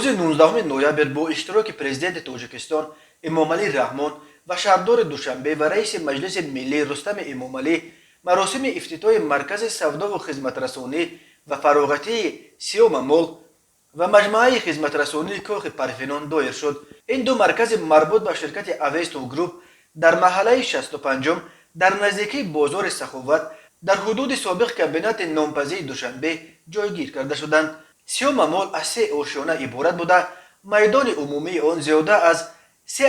روز 19 نوامبر با اشتراک پرزیدنت تاجیکستان امامعلی رحمان و شهردار دوشنبه و رئیس مجلس ملی رستم امامعلی مراسم افتتاح مرکز سودا و خدمت رسانی و فراغتی سیوم مول و مجموعه خدمت رسانی کاخ پارفنون دایر شد. این دو مرکز مربوط به شرکت اوستو گروپ در محله 65 در نزدیکی بازار سخاوت در حدود سابق کابینت نامپذیر دوشنبه جایگیر کرده شدند. سیوم مول از 3 آشیانه عبارت بوده میدان عمومی آن زیاده از 3.5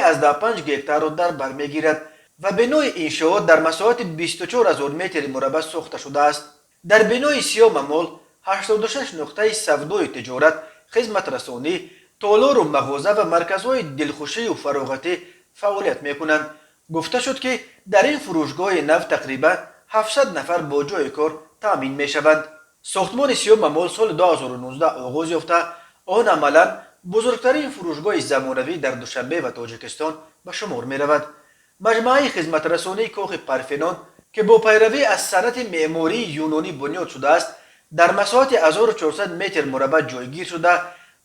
هکتار را در بر میگیرد و بنای انشاءات در مساحت 24,000 متر مربع ساخته شده است. در بنای سیوم مول 86 نقطه سودای تجارت، خدمت رسانی، تالار و مغازه و مرکزهای دلخوشی و فراغتی فعالیت میکنند. گفته شد که در این فروشگاه نو تقریبا 700 نفر با جای کار تامین میشوند. ساختمان سیوم مول سال 2019 آغاز یافته آن عملا بزرگترین فروشگاه زمانوی در دوشنبه و تاجیکستان به شمار می رود. مجموعه خدمت رسانی کاخ پارفنون که با پیروی از صنعت معماری یونانی بنیاد شده است در مساحت 1400 متر مربع جایگیر شده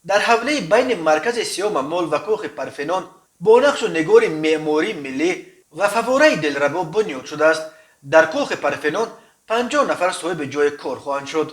در حوله بین مرکز سیوم مول و کاخ پارفنون با نقش و نگار معماری ملی و فواره دلربا بنیاد شده است. در کاخ پارفنون 50 نفر صاحب جای کار خواهند شد.